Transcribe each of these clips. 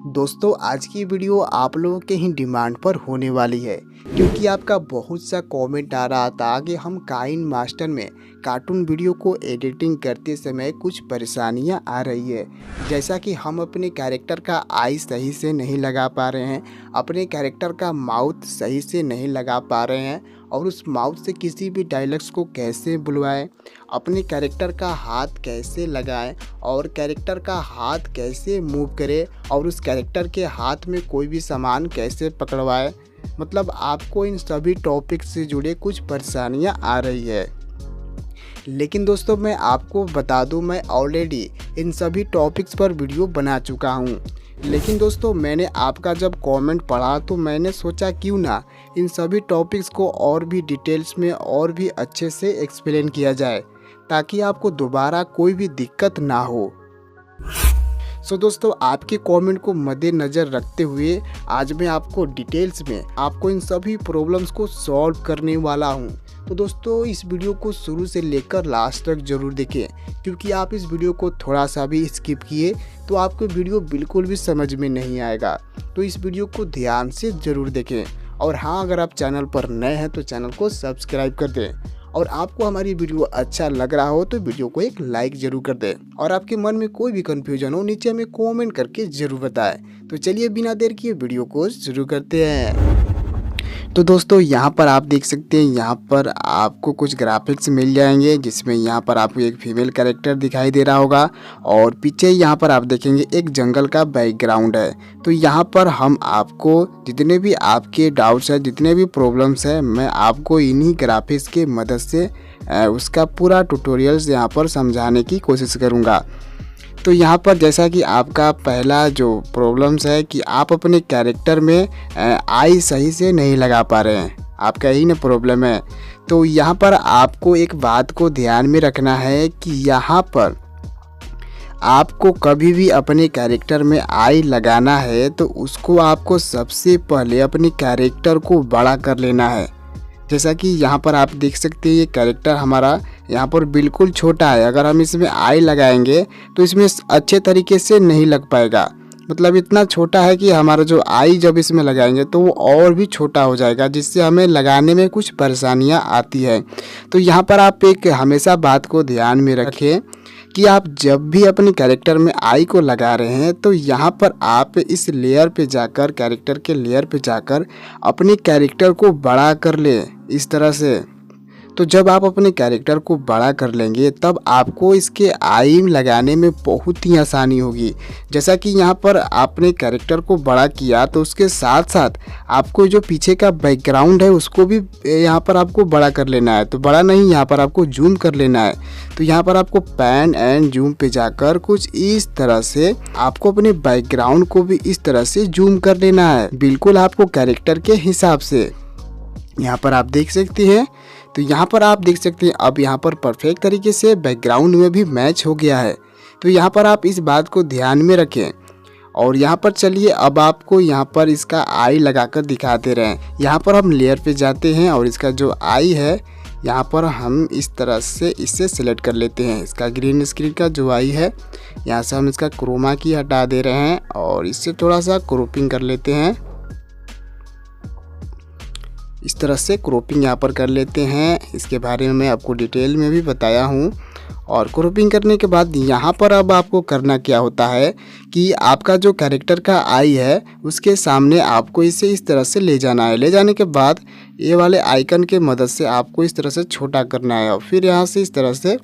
दोस्तों आज की वीडियो आप लोगों के ही डिमांड पर होने वाली है क्योंकि आपका बहुत सा कमेंट आ रहा था कि हम काइन मास्टर में कार्टून वीडियो को एडिटिंग करते समय कुछ परेशानियां आ रही है। जैसा कि हम अपने कैरेक्टर का आई सही से नहीं लगा पा रहे हैं, अपने कैरेक्टर का माउथ सही से नहीं लगा पा रहे हैं और उस माउथ से किसी भी डायलॉग्स को कैसे बुलवाएं, अपने कैरेक्टर का हाथ कैसे लगाएं और कैरेक्टर का हाथ कैसे मूव करें और उस कैरेक्टर के हाथ में कोई भी सामान कैसे पकड़वाएं। मतलब आपको इन सभी टॉपिक से जुड़े कुछ परेशानियां आ रही है। लेकिन दोस्तों मैं आपको बता दूं, मैं ऑलरेडी इन सभी टॉपिक्स पर वीडियो बना चुका हूं। लेकिन दोस्तों मैंने आपका जब कमेंट पढ़ा तो मैंने सोचा क्यों ना इन सभी टॉपिक्स को और भी डिटेल्स में और भी अच्छे से एक्सप्लेन किया जाए ताकि आपको दोबारा कोई भी दिक्कत ना हो। दोस्तों आपके कमेंट को मद्देनज़र रखते हुए आज मैं आपको डिटेल्स में आपको इन सभी प्रॉब्लम्स को सॉल्व करने वाला हूं। तो दोस्तों इस वीडियो को शुरू से लेकर लास्ट तक ज़रूर देखें क्योंकि आप इस वीडियो को थोड़ा सा भी स्किप किए तो आपको वीडियो बिल्कुल भी समझ में नहीं आएगा। तो इस वीडियो को ध्यान से ज़रूर देखें और हाँ, अगर आप चैनल पर नए हैं तो चैनल को सब्सक्राइब कर दें और आपको हमारी वीडियो अच्छा लग रहा हो तो वीडियो को एक लाइक ज़रूर कर दें और आपके मन में कोई भी कन्फ्यूजन हो नीचे हमें कमेंट करके ज़रूर बताएं। तो चलिए बिना देर किए वीडियो को शुरू करते हैं। तो दोस्तों यहाँ पर आप देख सकते हैं, यहाँ पर आपको कुछ ग्राफिक्स मिल जाएंगे जिसमें यहाँ पर आपको एक फीमेल कैरेक्टर दिखाई दे रहा होगा और पीछे यहाँ पर आप देखेंगे एक जंगल का बैकग्राउंड है। तो यहाँ पर हम आपको जितने भी आपके डाउट्स हैं, जितने भी प्रॉब्लम्स हैं, मैं आपको इन्हीं ग्राफिक्स के मदद से उसका पूरा ट्यूटोरियल्स यहाँ पर समझाने की कोशिश करूँगा। तो यहाँ पर जैसा कि आपका पहला जो प्रॉब्लम्स है कि आप अपने कैरेक्टर में आई सही से नहीं लगा पा रहे हैं, आपका यही ना प्रॉब्लम है। तो यहाँ पर आपको एक बात को ध्यान में रखना है कि यहाँ पर आपको कभी भी अपने कैरेक्टर में आई लगाना है तो उसको आपको सबसे पहले अपने कैरेक्टर को बड़ा कर लेना है। जैसा कि यहाँ पर आप देख सकते हैं ये कैरेक्टर हमारा यहाँ पर बिल्कुल छोटा है। अगर हम इसमें आई लगाएंगे तो इसमें अच्छे तरीके से नहीं लग पाएगा। मतलब इतना छोटा है कि हमारा जो आई जब इसमें लगाएंगे तो वो और भी छोटा हो जाएगा जिससे हमें लगाने में कुछ परेशानियाँ आती है। तो यहाँ पर आप एक हमेशा बात को ध्यान में रखें कि आप जब भी अपने कैरेक्टर में आई को लगा रहे हैं तो यहाँ पर आप इस लेयर पे जाकर, कैरेक्टर के लेयर पे जाकर अपने कैरेक्टर को बड़ा कर ले इस तरह से। तो जब आप अपने कैरेक्टर को बड़ा कर लेंगे तब आपको इसके आई लगाने में बहुत ही आसानी होगी। जैसा कि यहाँ पर आपने कैरेक्टर को बड़ा किया तो उसके साथ साथ आपको जो पीछे का बैकग्राउंड है उसको भी यहाँ पर आपको बड़ा कर लेना है। तो बड़ा नहीं, यहाँ पर आपको जूम कर लेना है। तो यहाँ पर आपको पैन एंड जूम पे जाकर कुछ इस तरह से आपको अपने बैकग्राउंड को भी इस तरह से जूम कर लेना है, बिल्कुल आपको कैरेक्टर के हिसाब से। यहाँ पर आप देख सकते हैं। तो यहाँ पर आप देख सकते हैं अब यहाँ पर परफेक्ट तरीके से बैकग्राउंड में भी मैच हो गया है। तो यहाँ पर आप इस बात को ध्यान में रखें और यहाँ पर चलिए अब आपको यहाँ पर इसका आई लगाकर दिखाते रहें। यहाँ पर हम लेयर पे जाते हैं और इसका जो आई है यहाँ पर हम इस तरह से इसे सिलेक्ट कर लेते हैं। इसका ग्रीन स्क्रीन का जो आई है यहाँ से हम इसका क्रोमा की हटा दे रहे हैं और इससे थोड़ा सा क्रॉपिंग कर लेते हैं। इस तरह से क्रॉपिंग यहाँ पर कर लेते हैं। इसके बारे में मैं आपको डिटेल में भी बताया हूँ। और क्रॉपिंग करने के बाद यहाँ पर अब आपको करना क्या होता है कि आपका जो कैरेक्टर का आई है उसके सामने आपको इसे इस तरह से ले जाना है। ले जाने के बाद ये वाले आइकन के मदद से आपको इस तरह से छोटा करना है और फिर यहाँ से इस तरह से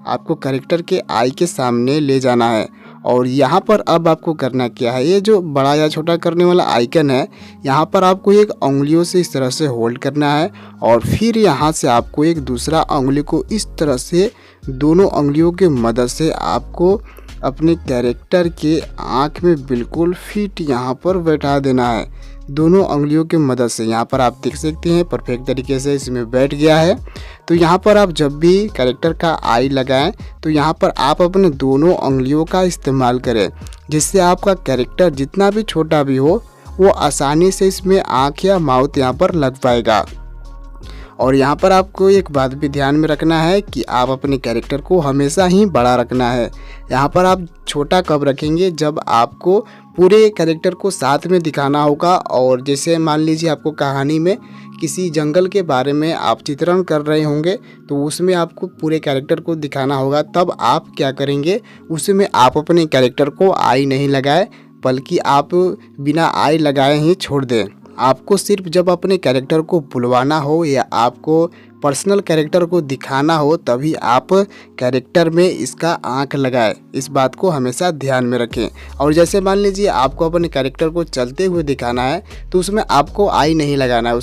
आपको कैरेक्टर के आई के सामने ले जाना है। और यहाँ पर अब आपको करना क्या है, ये जो बड़ा या छोटा करने वाला आइकन है यहाँ पर आपको एक उंगलियों से इस तरह से होल्ड करना है और फिर यहाँ से आपको एक दूसरा उंगली को इस तरह से दोनों उंगलियों के मदद से आपको अपने कैरेक्टर के आँख में बिल्कुल फिट यहाँ पर बैठा देना है। दोनों उंगलियों की मदद से यहाँ पर आप देख सकते हैं परफेक्ट तरीके से इसमें बैठ गया है। तो यहाँ पर आप जब भी कैरेक्टर का आई लगाएं तो यहाँ पर आप अपने दोनों उंगलियों का इस्तेमाल करें जिससे आपका कैरेक्टर जितना भी छोटा भी हो वो आसानी से इसमें आँख या माउथ यहाँ पर लग पाएगा। और यहाँ पर आपको एक बात भी ध्यान में रखना है कि आप अपने कैरेक्टर को हमेशा ही बड़ा रखना है। यहाँ पर आप छोटा कब रखेंगे, जब आपको पूरे कैरेक्टर को साथ में दिखाना होगा। और जैसे मान लीजिए आपको कहानी में किसी जंगल के बारे में आप चित्रण कर रहे होंगे तो उसमें आपको पूरे कैरेक्टर को दिखाना होगा। तब आप क्या करेंगे, उसमें आप अपने कैरेक्टर को आई नहीं लगाए बल्कि आप बिना आई लगाए ही छोड़ दें। आपको सिर्फ जब अपने कैरेक्टर को बुलवाना हो या आपको पर्सनल कैरेक्टर को दिखाना हो तभी आप कैरेक्टर में इसका आँख लगाएं। इस बात को हमेशा ध्यान में रखें। और जैसे मान लीजिए आपको अपने कैरेक्टर को चलते हुए दिखाना है तो उसमें आपको आई नहीं लगाना है,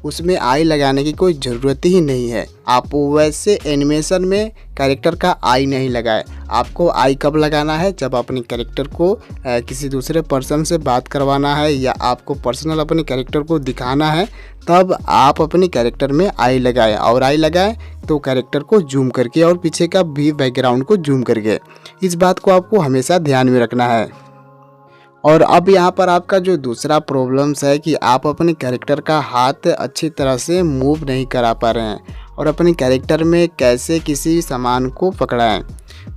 उसमें आई लगाने की कोई ज़रूरत ही नहीं है। आप वैसे एनिमेशन में कैरेक्टर का आई नहीं लगाए। आपको आई कब लगाना है, जब अपने कैरेक्टर को किसी दूसरे पर्सन से बात करवाना है या आपको पर्सनल अपने कैरेक्टर को दिखाना है तब आप अपने कैरेक्टर में आई लगाएं। और आई लगाएं तो कैरेक्टर को जूम करके और पीछे का भी बैकग्राउंड को जूम करके। इस बात को आपको हमेशा ध्यान में रखना है। और अब यहाँ पर आपका जो दूसरा प्रॉब्लम्स है कि आप अपने कैरेक्टर का हाथ अच्छी तरह से मूव नहीं करा पा रहे हैं और अपने कैरेक्टर में कैसे किसी सामान को पकड़ाएं।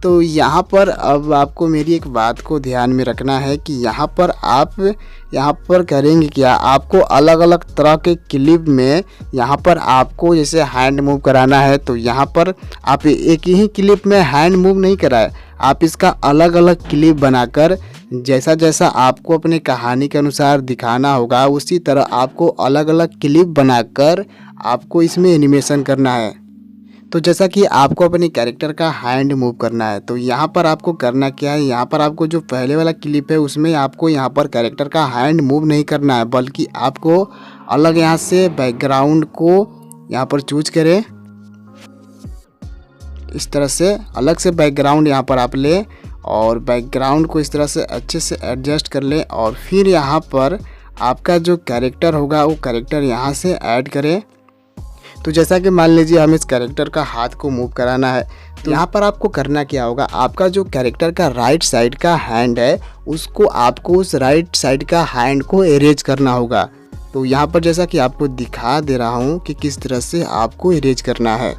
तो यहाँ पर अब आपको मेरी एक बात को ध्यान में रखना है कि यहाँ पर करेंगे क्या, आपको अलग अलग तरह के क्लिप में यहाँ पर आपको जैसे हैंड मूव कराना है तो यहाँ पर आप एक ही क्लिप में हैंड मूव नहीं कराए, आप इसका अलग अलग क्लिप बनाकर जैसा जैसा आपको अपने कहानी के अनुसार दिखाना होगा उसी तरह आपको अलग अलग क्लिप बनाकर आपको इसमें एनिमेशन करना है। तो जैसा कि आपको अपने कैरेक्टर का हैंड मूव करना है तो यहाँ पर आपको करना क्या है, यहाँ पर आपको जो पहले वाला क्लिप है उसमें आपको यहाँ पर कैरेक्टर का हैंड मूव नहीं करना है बल्कि आपको अलग यहाँ से बैकग्राउंड को यहाँ पर चूज करें। इस तरह से अलग से बैकग्राउंड यहाँ पर आप लें और बैकग्राउंड को इस तरह से अच्छे से एडजस्ट कर लें और फिर यहाँ पर आपका जो कैरेक्टर होगा वो कैरेक्टर यहाँ से ऐड करें। तो जैसा कि मान लीजिए हमें इस कैरेक्टर का हाथ को मूव कराना है तो यहाँ पर आपको करना क्या होगा, आपका जो कैरेक्टर का राइट साइड का हैंड है उसको आपको उस राइट साइड का हैंड को इरेज करना होगा। तो यहाँ पर जैसा कि आपको दिखा दे रहा हूँ कि किस तरह से आपको इरेज करना है।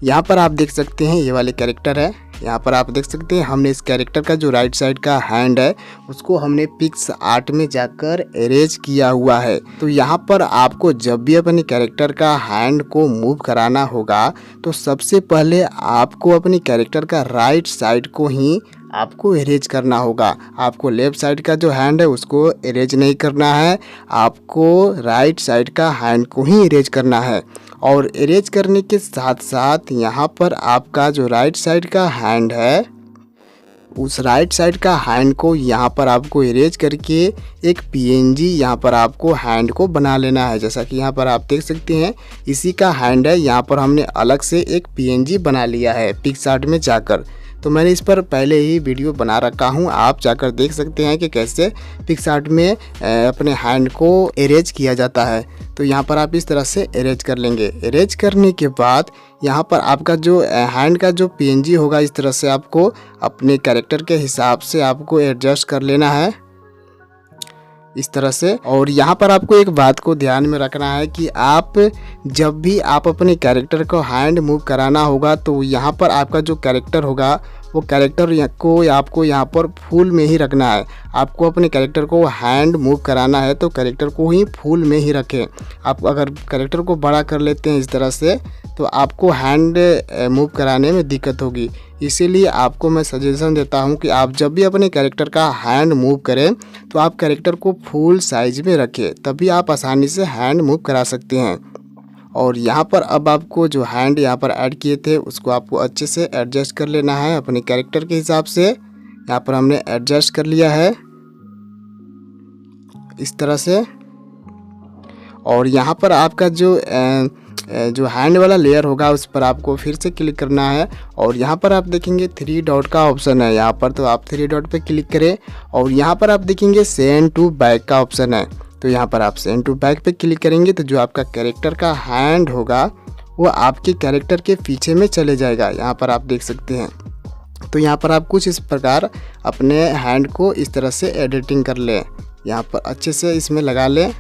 यहाँ पर आप देख सकते हैं ये वाले कैरेक्टर है, यहाँ पर आप देख सकते हैं हमने इस कैरेक्टर का जो राइट साइड का हैंड है उसको हमने पिक्स आर्ट में जाकर इरेज किया हुआ है। तो यहाँ पर आपको जब भी अपने कैरेक्टर का हैंड को मूव कराना होगा तो सबसे पहले आपको अपने कैरेक्टर का राइट साइड को ही आपको इरेज करना होगा। आपको लेफ़्ट साइड का जो हैंड है उसको इरेज नहीं करना है, आपको राइट साइड का हैंड को ही इरेज करना है। और इरेज करने के साथ साथ यहाँ पर आपका जो राइट साइड का हैंड है उस राइट साइड का हैंड को यहाँ पर आपको इरेज करके एक पीएनजी यहाँ पर आपको हैंड को बना लेना है। जैसा कि यहाँ पर आप देख सकते हैं इसी का हैंड है, यहाँ पर हमने अलग से एक पीएनजी बना लिया है पिक्सआर्ट में जाकर। तो मैंने इस पर पहले ही वीडियो बना रखा हूँ, आप जाकर देख सकते हैं कि कैसे पिक्सआर्ट में अपने हैंड को इरेज किया जाता है। तो यहाँ पर आप इस तरह से इरेज कर लेंगे। इरेज करने के बाद यहाँ पर आपका जो हैंड का जो पीएनजी होगा इस तरह से आपको अपने कैरेक्टर के हिसाब से आपको एडजस्ट कर लेना है इस तरह से। और यहाँ पर आपको एक बात को ध्यान में रखना है कि आप जब भी आप अपने कैरेक्टर को हैंड मूव कराना होगा तो यहाँ पर आपका जो कैरेक्टर होगा वो कैरेक्टर को आपको यहाँ पर फुल में ही रखना है। आपको अपने कैरेक्टर को हैंड मूव कराना है तो कैरेक्टर को ही फुल में ही रखें। आप अगर कैरेक्टर को बड़ा कर लेते हैं इस तरह से तो आपको हैंड मूव कराने में दिक्कत होगी। इसीलिए आपको मैं सजेशन देता हूं कि आप जब भी अपने कैरेक्टर का हैंड मूव करें तो आप कैरेक्टर को फुल साइज में रखें, तभी आप आसानी से हैंड मूव करा सकते हैं। और यहाँ पर अब आपको जो हैंड यहाँ पर ऐड किए थे उसको आपको अच्छे से एडजस्ट कर लेना है अपने कैरेक्टर के हिसाब से। यहाँ पर हमने एडजस्ट कर लिया है इस तरह से। और यहाँ पर आपका जो हैंड वाला लेयर होगा उस पर आपको फिर से क्लिक करना है और यहाँ पर आप देखेंगे 3 डॉट का ऑप्शन है यहाँ पर, तो आप 3 डॉट पे क्लिक करें और यहाँ पर आप देखेंगे सेंड टू बैक का ऑप्शन है। तो यहाँ पर आप सेंड टू बैक पे क्लिक करेंगे तो जो आपका कैरेक्टर का हैंड होगा वो आपके कैरेक्टर के पीछे में चले जाएगा। यहाँ पर आप देख सकते हैं। तो यहाँ पर आप कुछ इस प्रकार अपने हैंड को इस तरह से एडिटिंग कर लें, यहाँ पर अच्छे से इसमें लगा लें।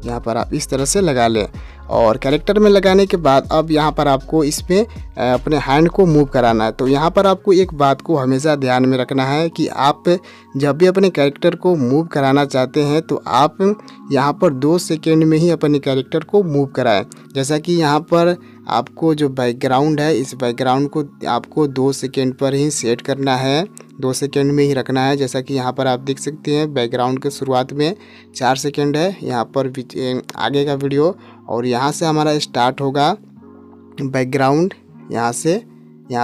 यहाँ पर आप इस तरह से लगा लें और कैरेक्टर में लगाने के बाद अब यहाँ पर आपको इसमें अपने हैंड को मूव कराना है। तो यहाँ पर आपको एक बात को हमेशा ध्यान में रखना है कि आप जब भी अपने कैरेक्टर को मूव कराना चाहते हैं तो आप यहाँ पर 2 सेकेंड में ही अपने कैरेक्टर को मूव कराएं। जैसा कि यहाँ पर आपको जो बैकग्राउंड है, इस बैकग्राउंड को आपको 2 सेकेंड पर ही सेट करना है, 2 सेकेंड में ही रखना है। जैसा कि यहाँ पर आप देख सकते हैं बैकग्राउंड के शुरुआत में 4 सेकेंड है यहाँ पर आगे का वीडियो, और यहाँ से हमारा स्टार्ट होगा बैकग्राउंड। यहाँ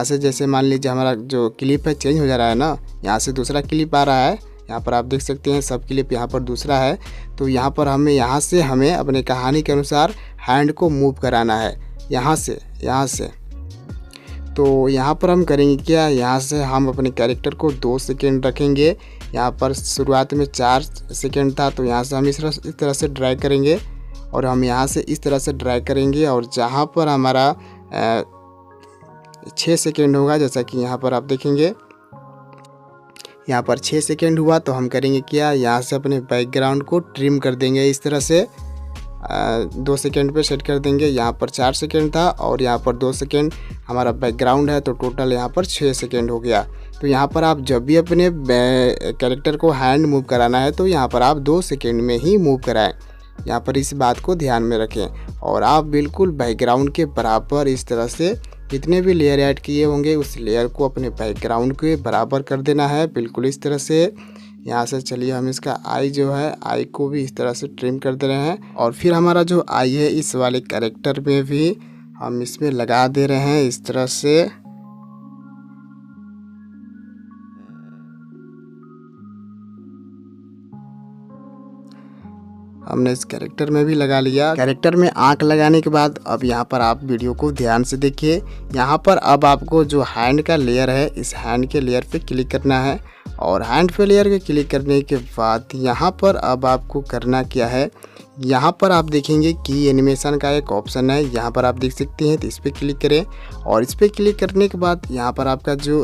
से जैसे मान लीजिए हमारा जो क्लिप है चेंज हो जा रहा है ना, यहाँ से दूसरा क्लिप आ रहा है, यहाँ पर आप देख सकते हैं सब क्लिप यहाँ पर दूसरा है। तो यहाँ पर यहाँ से हमें अपने कहानी के अनुसार हैंड को मूव कराना है यहाँ से। तो यहाँ पर हम करेंगे क्या, यहाँ से हम अपने कैरेक्टर को 2 सेकेंड रखेंगे। यहाँ पर शुरुआत में 4 सेकेंड था, तो यहाँ से हम इस तरह से ड्रैग करेंगे और हम यहाँ से इस तरह से ड्रैग करेंगे, और जहाँ पर हमारा 6 सेकेंड होगा, जैसा कि यहाँ पर आप देखेंगे यहाँ पर 6 सेकेंड हुआ, तो हम करेंगे क्या, यहाँ से अपने बैकग्राउंड को ट्रिम कर देंगे इस तरह से, 2 सेकेंड पे सेट कर देंगे। यहाँ पर 4 सेकेंड था और यहाँ पर 2 सेकेंड हमारा बैकग्राउंड है, तो टोटल यहाँ पर 6 सेकेंड हो गया। तो यहाँ पर आप जब भी अपने कैरेक्टर को हैंड मूव कराना है तो यहाँ पर आप 2 सेकेंड में ही मूव कराएं। यहाँ पर इस बात को ध्यान में रखें, और आप बिल्कुल बैकग्राउंड के बराबर इस तरह से जितने भी लेयर ऐड किए होंगे उस लेयर को अपने बैकग्राउंड के बराबर कर देना है, बिल्कुल इस तरह से। यहाँ से चलिए हम इसका आई जो है, आई को भी इस तरह से ट्रिम कर दे रहे हैं, और फिर हमारा जो आई है इस वाले कैरेक्टर में भी हम इसमें लगा दे रहे हैं इस तरह से। हमने इस कैरेक्टर में भी लगा लिया। कैरेक्टर में आंख लगाने के बाद अब यहाँ पर आप वीडियो को ध्यान से देखिए। यहाँ पर अब आपको जो हैंड का लेयर है, इस हैंड के लेयर पे क्लिक करना है, और हैंड पे लेयर पे क्लिक करने के बाद यहाँ पर अब आपको करना क्या है, यहाँ पर आप देखेंगे कि एनिमेशन का एक ऑप्शन है, यहाँ पर आप देख सकते हैं। तो इस पर क्लिक करें, और इस पर क्लिक करने के बाद यहाँ पर आपका जो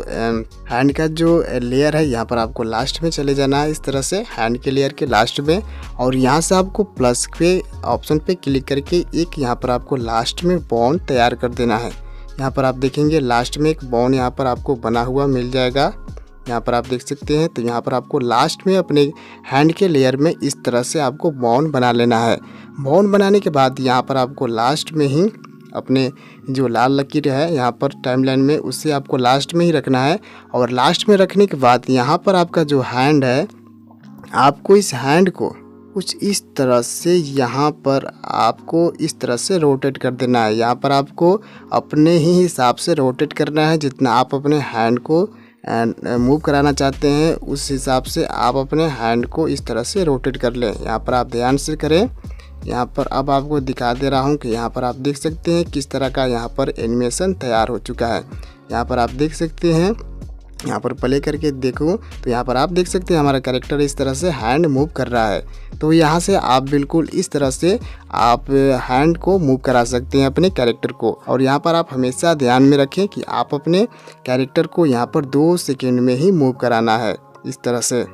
हैंड का जो लेयर है, यहाँ पर आपको लास्ट में चले जाना है इस तरह से, हैंड के लेयर के लास्ट में, और यहाँ से आपको प्लस के ऑप्शन पे क्लिक करके एक यहाँ पर आपको लास्ट में बॉन्ड तैयार कर देना है। यहाँ पर आप देखेंगे लास्ट में एक बॉन्ड यहाँ पर आपको बना हुआ मिल जाएगा, यहाँ पर आप देख सकते हैं। तो यहाँ पर आपको लास्ट में अपने हैंड के लेयर में इस तरह से आपको बाउंड बना लेना है। बाउंड बनाने के बाद यहाँ पर आपको लास्ट में ही अपने जो लाल लकीर है यहाँ पर टाइमलाइन में, उससे आपको लास्ट में ही रखना है। और लास्ट में रखने के बाद यहाँ पर आपका जो हैंड है, आपको इस हैंड को कुछ इस तरह से यहाँ पर आपको इस तरह से रोटेट कर देना है। यहाँ पर आपको अपने ही हिसाब से रोटेट करना है, जितना आप अपने हैंड को मूव कराना चाहते हैं उस हिसाब से आप अपने हैंड को इस तरह से रोटेट कर लें। यहाँ पर आप ध्यान से करें। यहाँ पर अब आपको दिखा दे रहा हूँ कि यहाँ पर आप देख सकते हैं किस तरह का यहाँ पर एनिमेशन तैयार हो चुका है। यहाँ पर आप देख सकते हैं, यहाँ पर प्ले करके देखूँ तो यहाँ पर आप देख सकते हैं हमारा कैरेक्टर इस तरह से हैंड मूव कर रहा है। तो यहाँ से आप बिल्कुल इस तरह से आप हैंड को मूव करा सकते हैं अपने कैरेक्टर को। और यहाँ पर आप हमेशा ध्यान में रखें कि आप अपने कैरेक्टर को यहाँ पर 2 सेकेंड में ही मूव कराना है इस तरह से।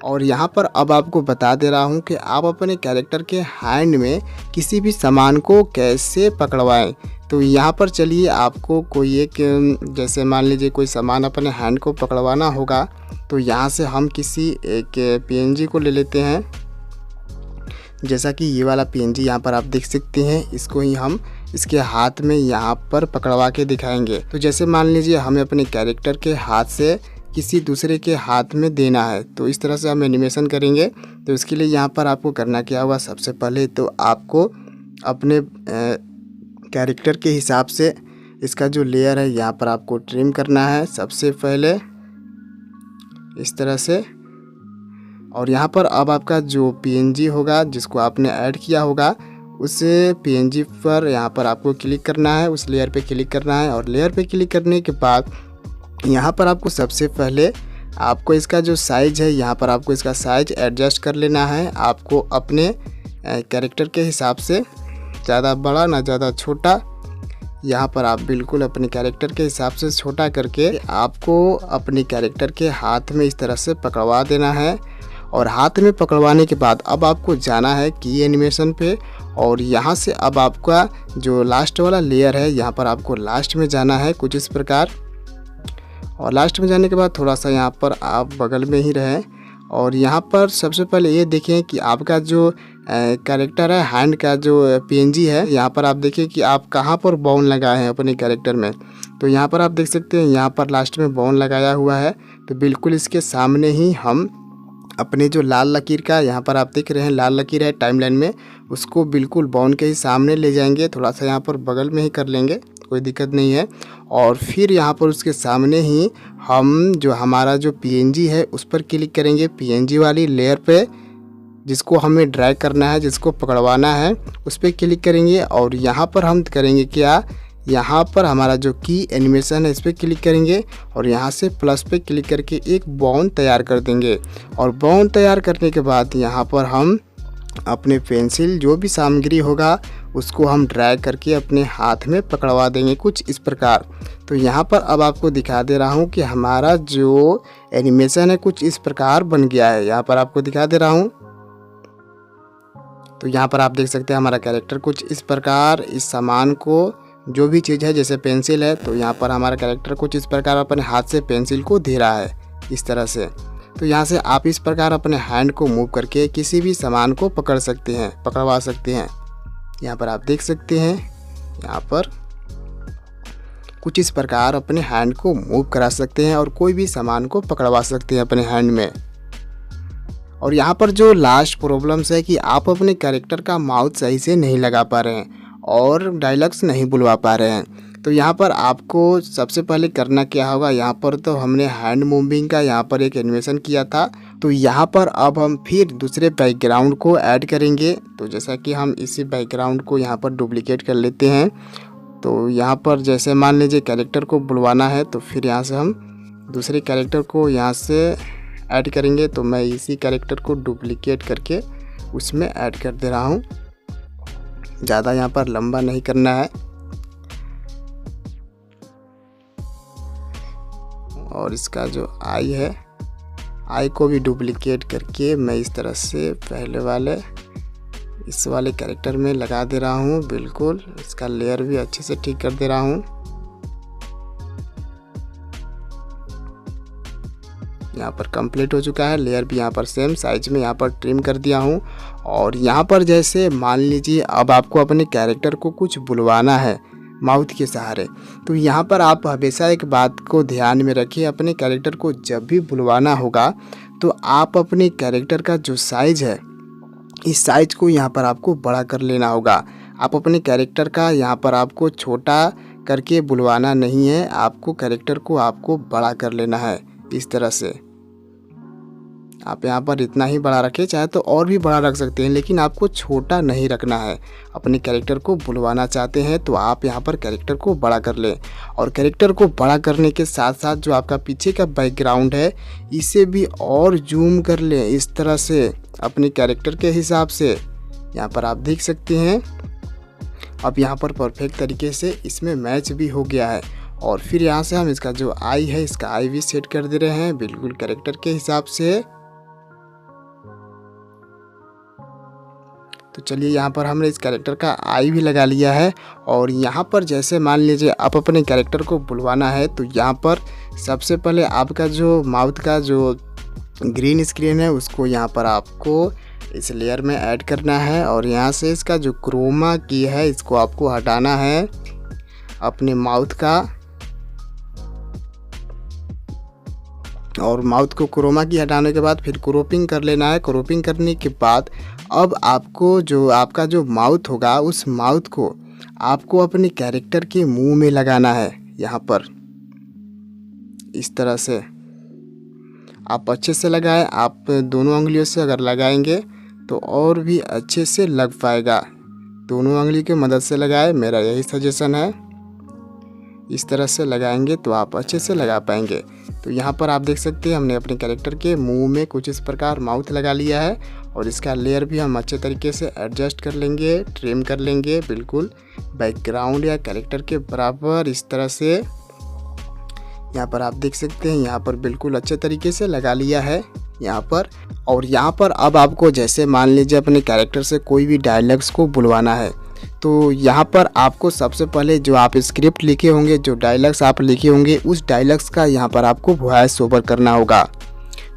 और यहाँ पर अब आपको बता दे रहा हूँ कि आप अपने कैरेक्टर के हैंड में किसी भी सामान को कैसे पकड़वाएं। तो यहाँ पर चलिए आपको कोई एक, जैसे मान लीजिए कोई सामान अपने हैंड को पकड़वाना होगा, तो यहाँ से हम किसी एक PNG को ले लेते हैं। जैसा कि ये वाला PNG यहाँ पर आप देख सकते हैं, इसको ही हम इसके हाथ में यहाँ पर पकड़वा के दिखाएंगे। तो जैसे मान लीजिए हमें अपने कैरेक्टर के हाथ से किसी दूसरे के हाथ में देना है, तो इस तरह से हम एनिमेशन करेंगे। तो इसके लिए यहाँ पर आपको करना क्या होगा, सबसे पहले तो आपको अपने कैरेक्टर के हिसाब से इसका जो लेयर है यहाँ पर आपको ट्रिम करना है सबसे पहले इस तरह से। और यहाँ पर अब आपका जो PNG होगा जिसको आपने ऐड किया होगा, उस PNG पर यहाँ पर आपको क्लिक करना है, उस लेयर पे क्लिक करना है। और लेयर पे क्लिक करने के बाद यहाँ पर आपको सबसे पहले आपको इसका जो साइज़ है, यहाँ पर आपको इसका साइज़ एडजस्ट कर लेना है। आपको अपने कैरेक्टर के हिसाब से, ज़्यादा बड़ा ना ज़्यादा छोटा, यहाँ पर आप बिल्कुल अपने कैरेक्टर के हिसाब से छोटा करके आपको अपने कैरेक्टर के हाथ में इस तरह से पकड़वा देना है। और हाथ में पकड़वाने के बाद अब आपको जाना है की एनिमेशन पे, और यहाँ से अब आपका जो लास्ट वाला लेयर है यहाँ पर आपको लास्ट में जाना है कुछ इस प्रकार। और लास्ट में जाने के बाद थोड़ा सा यहाँ पर आप बगल में ही रहें, और यहाँ पर सबसे पहले ये देखें कि आपका जो कैरेक्टर है हैंड का जो पीएनजी है, यहाँ पर आप देखिए कि आप कहाँ पर बाउंड लगाए हैं अपने कैरेक्टर में। तो यहाँ पर आप देख सकते हैं यहाँ पर लास्ट में बाउंड लगाया हुआ है, तो बिल्कुल इसके सामने ही हम अपने जो लाल लकीर का यहाँ पर आप देख रहे हैं लाल लकीर है टाइमलाइन में, उसको बिल्कुल बाउंड के ही सामने ले जाएंगे। थोड़ा सा यहाँ पर बगल में ही कर लेंगे, कोई दिक्कत नहीं है। और फिर यहाँ पर उसके सामने ही हम जो हमारा जो पीएनजी है उस पर क्लिक करेंगे, पीएनजी वाली लेयर पे जिसको हमें ड्रैग करना है, जिसको पकड़वाना है उस पर क्लिक करेंगे। और यहाँ पर हम करेंगे क्या, यहाँ पर हमारा जो की एनिमेशन है इस पर क्लिक करेंगे और यहाँ से प्लस पे क्लिक करके एक बाउंड तैयार कर देंगे। और बाउंड तैयार करने के बाद यहाँ पर हम अपने पेंसिल जो भी सामग्री होगा उसको हम ड्रैग करके अपने हाथ में पकड़वा देंगे कुछ इस प्रकार। तो यहाँ पर अब आपको दिखा दे रहा हूँ कि हमारा जो एनिमेशन है कुछ इस प्रकार बन गया है। यहाँ पर आपको दिखा दे रहा हूँ, तो यहाँ पर आप देख सकते हैं हमारा कैरेक्टर कुछ इस प्रकार इस सामान को जो भी चीज़ है जैसे पेंसिल है, तो यहाँ पर हमारा कैरेक्टर कुछ इस प्रकार अपने हाथ से पेंसिल को दे रहा है इस तरह से। तो यहाँ से आप इस प्रकार अपने हैंड को मूव करके किसी भी सामान को पकड़ सकते हैं, पकड़वा सकते हैं। यहाँ पर आप देख सकते हैं यहाँ पर कुछ इस प्रकार अपने हैंड को मूव करा सकते हैं और कोई भी सामान को पकड़वा सकते हैं अपने हैंड में। और यहाँ पर जो लास्ट प्रॉब्लम्स है कि आप अपने कैरेक्टर का माउथ सही से नहीं लगा पा रहे हैं और डायलॉग्स नहीं बुलवा पा रहे हैं। तो यहाँ पर आपको सबसे पहले करना क्या होगा, यहाँ पर तो हमने हैंड मूविंग का यहाँ पर एक एनिमेशन किया था, तो यहाँ पर अब हम फिर दूसरे बैकग्राउंड को ऐड करेंगे। तो जैसा कि हम इसी बैकग्राउंड को यहाँ पर डुप्लीकेट कर लेते हैं। तो यहाँ पर जैसे मान लीजिए कैरेक्टर को बुलवाना है तो फिर यहाँ से हम दूसरे कैरेक्टर को यहाँ से ऐड करेंगे। तो मैं इसी कैरेक्टर को डुप्लीकेट करके उसमें ऐड कर दे रहा हूँ, ज़्यादा यहाँ पर लंबा नहीं करना है। और इसका जो आई है, आई को भी डुप्लीकेट करके मैं इस तरह से पहले वाले इस वाले कैरेक्टर में लगा दे रहा हूँ। बिल्कुल इसका लेयर भी अच्छे से ठीक कर दे रहा हूँ। यहाँ पर कंप्लीट हो चुका है, लेयर भी यहाँ पर सेम साइज में यहाँ पर ट्रिम कर दिया हूँ। और यहाँ पर जैसे मान लीजिए अब आपको अपने कैरेक्टर को कुछ बुलवाना है माउथ के सहारे, तो यहाँ पर आप हमेशा एक बात को ध्यान में रखिए, अपने कैरेक्टर को जब भी बुलवाना होगा तो आप अपने कैरेक्टर का जो साइज़ है इस साइज को यहाँ पर आपको बड़ा कर लेना होगा। आप अपने कैरेक्टर का यहाँ पर आपको छोटा करके बुलवाना नहीं है, आपको कैरेक्टर को आपको बड़ा कर लेना है इस तरह से। आप यहाँ पर इतना ही बड़ा रखें, चाहे तो और भी बड़ा रख सकते हैं, लेकिन आपको छोटा नहीं रखना है। अपने कैरेक्टर को बुलवाना चाहते हैं तो आप यहाँ पर कैरेक्टर को बड़ा कर लें। और कैरेक्टर को बड़ा करने के साथ साथ जो आपका पीछे का बैकग्राउंड है इसे भी और जूम कर लें इस तरह से अपने कैरेक्टर के हिसाब से। यहाँ पर आप देख सकते हैं अब यहाँ पर परफेक्ट तरीके से इसमें मैच भी हो गया है। और फिर यहाँ से हम इसका जो आई है इसका आई भी सेट कर दे रहे हैं बिल्कुल कैरेक्टर के हिसाब से। तो चलिए यहाँ पर हमने इस कैरेक्टर का आई भी लगा लिया है। और यहाँ पर जैसे मान लीजिए आप अपने कैरेक्टर को बुलवाना है तो यहाँ पर सबसे पहले आपका जो माउथ का जो ग्रीन स्क्रीन है उसको यहाँ पर आपको इस लेयर में ऐड करना है। और यहाँ से इसका जो क्रोमा की है इसको आपको हटाना है अपने माउथ का, और माउथ को क्रोमा की हटाने के बाद फिर क्रॉपिंग कर लेना है। क्रॉपिंग करने के बाद अब आपको जो आपका जो माउथ होगा उस माउथ को आपको अपने कैरेक्टर के मुंह में लगाना है। यहाँ पर इस तरह से आप अच्छे से लगाएं। आप दोनों उंगलियों से अगर लगाएंगे तो और भी अच्छे से लग पाएगा। दोनों उंगली की मदद से लगाएं, मेरा यही सजेशन है। इस तरह से लगाएंगे तो आप अच्छे से लगा पाएंगे। तो यहाँ पर आप देख सकते हैं हमने अपने कैरेक्टर के मुंह में कुछ इस प्रकार माउथ लगा लिया है। और इसका लेयर भी हम अच्छे तरीके से एडजस्ट कर लेंगे, ट्रिम कर लेंगे बिल्कुल बैकग्राउंड या कैरेक्टर के बराबर इस तरह से। यहाँ पर आप देख सकते हैं, यहाँ पर बिल्कुल अच्छे तरीके से लगा लिया है यहाँ पर। और यहाँ पर अब आपको जैसे मान लीजिए अपने कैरेक्टर से कोई भी डायलॉग्स को बुलवाना है, तो यहाँ पर आपको सबसे पहले जो आप स्क्रिप्ट लिखे होंगे, जो डायलॉग्स आप लिखे होंगे, उस डायलॉग्स का यहाँ पर आपको वॉइस ओवर करना होगा।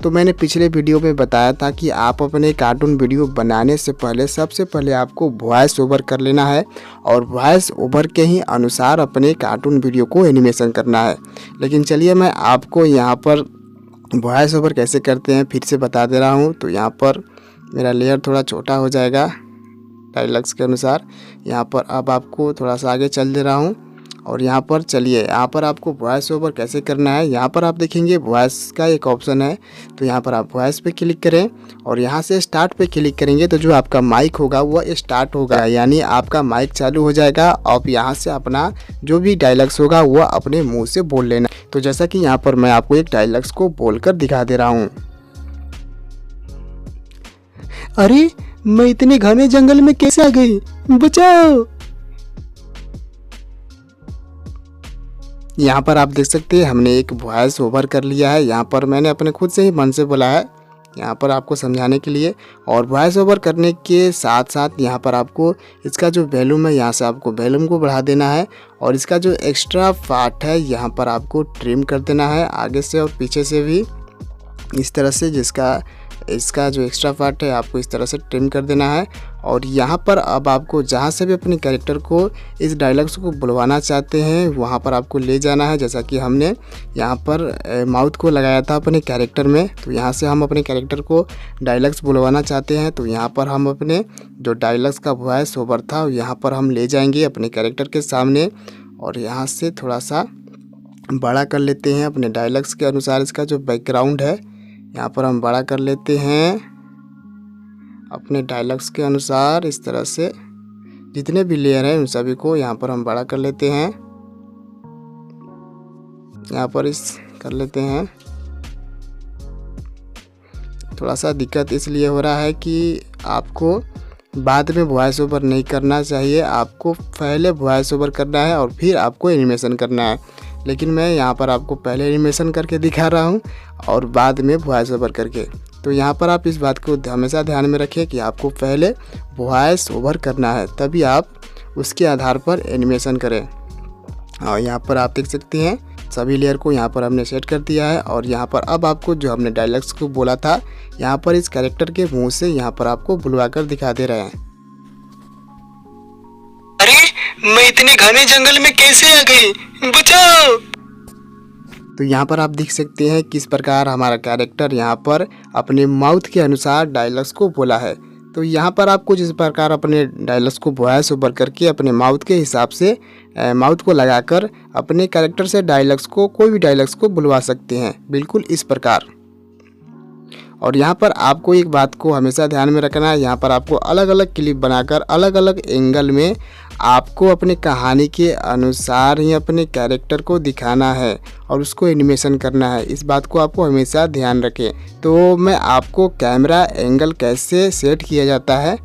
तो मैंने पिछले वीडियो में बताया था कि आप अपने कार्टून वीडियो बनाने से पहले सबसे पहले आपको वॉइस ओवर कर लेना है और वॉइस ओवर के ही अनुसार अपने कार्टून वीडियो को एनिमेशन करना है। लेकिन चलिए मैं आपको यहाँ पर वॉइस ओवर कैसे करते हैं फिर से बता दे रहा हूँ। तो यहाँ पर मेरा लेयर थोड़ा छोटा हो जाएगा डायलॉग्स के अनुसार। यहाँ पर अब आपको थोड़ा सा आगे चल दे रहा हूँ और यहाँ पर चलिए, यहाँ पर आपको वॉइस ओवर कैसे करना है। यहाँ पर आप देखेंगे वॉइस का एक ऑप्शन है, तो यहाँ पर आप वॉइस पे क्लिक करें और यहाँ से स्टार्ट पे क्लिक करेंगे तो जो आपका माइक होगा वह स्टार्ट होगा, यानी आपका माइक चालू हो जाएगा। अब यहाँ से अपना जो भी डायलॉग्स होगा वह अपने मुँह से बोल लेना। तो जैसा कि यहाँ पर मैं आपको एक डायलॉग्स को बोल कर दिखा दे रहा हूँ। अरे मैं इतने घने जंगल में कैसे आ गई, बचाओ। यहाँ पर आप देख सकते हैं हमने एक वॉइस ओवर कर लिया है। यहाँ पर मैंने अपने खुद से ही मन से बोला है यहाँ पर आपको समझाने के लिए। और वॉइस ओवर करने के साथ साथ यहाँ पर आपको इसका जो वॉल्यूम है, यहाँ से आपको वॉल्यूम को बढ़ा देना है और इसका जो एक्स्ट्रा पार्ट है यहाँ पर आपको ट्रिम कर देना है, आगे से और पीछे से भी इस तरह से, इसका जो एक्स्ट्रा पार्ट है आपको इस तरह से ट्रिम कर देना है। और यहाँ पर अब आपको जहाँ से भी अपने कैरेक्टर को इस डायलॉग्स को बुलवाना चाहते हैं वहाँ पर आपको ले जाना है। जैसा कि हमने यहाँ पर माउथ को लगाया था अपने कैरेक्टर में, तो यहाँ से हम अपने कैरेक्टर को डायलॉग्स बुलवाना चाहते हैं। तो यहाँ पर हम अपने जो डायलॉग्स का वॉइस ओवर था यहाँ पर हम ले जाएंगे अपने कैरेक्टर के सामने और यहाँ से थोड़ा सा बड़ा कर लेते हैं अपने डायलॉग्स के अनुसार। इसका जो बैकग्राउंड है यहाँ पर हम बड़ा कर लेते हैं अपने डायलॉग्स के अनुसार। इस तरह से जितने भी लेयर हैं उन सभी को यहाँ पर हम बड़ा कर लेते हैं, यहाँ पर कर लेते हैं। थोड़ा सा दिक्कत इसलिए हो रहा है कि आपको बाद में वॉइस ओवर नहीं करना चाहिए, आपको पहले वॉइस ओवर करना है और फिर आपको एनिमेशन करना है। लेकिन मैं यहाँ पर आपको पहले एनिमेशन करके दिखा रहा हूँ और बाद में वॉइस ओवर करके। तो यहाँ पर आप इस बात को हमेशा ध्यान में रखें कि आपको पहले वॉइस ओवर करना है, तभी आप उसके आधार पर एनिमेशन करें। और यहाँ पर आप देख सकते हैं सभी लेयर को यहाँ पर हमने सेट कर दिया है। और यहाँ पर अब आपको जो हमने डायलॉग्स को बोला था यहाँ पर इस कैरेक्टर के मुँह से यहाँ पर आपको बुलवा कर दिखा दे रहे हैं। अरे मैं इतने घने जंगल में कैसे आ गई, बचाओ। तो यहाँ पर आप देख सकते हैं किस प्रकार हमारा कैरेक्टर यहाँ पर अपने माउथ के अनुसार डायलॉग्स को बोला है। तो यहाँ पर आपको जिस प्रकार अपने डायलॉग्स को वॉइस ओवर करके अपने माउथ के हिसाब से माउथ को लगाकर अपने कैरेक्टर से डायलॉग्स को, कोई भी डायलॉग्स को बुलवा सकते हैं, बिल्कुल इस प्रकार। और यहाँ पर आपको एक बात को हमेशा ध्यान में रखना है, यहाँ पर आपको अलग अलग क्लिप बनाकर अलग अलग एंगल में आपको अपने कहानी के अनुसार ही अपने कैरेक्टर को दिखाना है और उसको एनिमेशन करना है। इस बात को आपको हमेशा ध्यान रखें। तो मैं आपको कैमरा एंगल कैसे सेट किया जाता है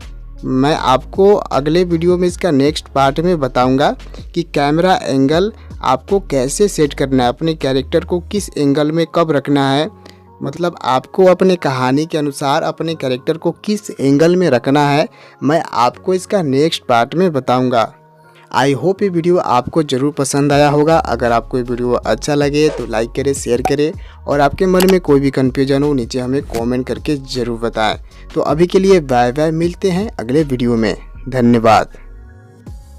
मैं आपको अगले वीडियो में इसका नेक्स्ट पार्ट में बताऊंगा कि कैमरा एंगल आपको कैसे सेट करना है, अपने कैरेक्टर को किस एंगल में कब रखना है, मतलब आपको अपने कहानी के अनुसार अपने कैरेक्टर को किस एंगल में रखना है, मैं आपको इसका नेक्स्ट पार्ट में बताऊंगा। आई होप ये वीडियो आपको ज़रूर पसंद आया होगा। अगर आपको ये वीडियो अच्छा लगे तो लाइक करें, शेयर करें और आपके मन में कोई भी कन्फ्यूजन हो नीचे हमें कमेंट करके ज़रूर बताएं। तो अभी के लिए बाय बाय, मिलते हैं अगले वीडियो में। धन्यवाद।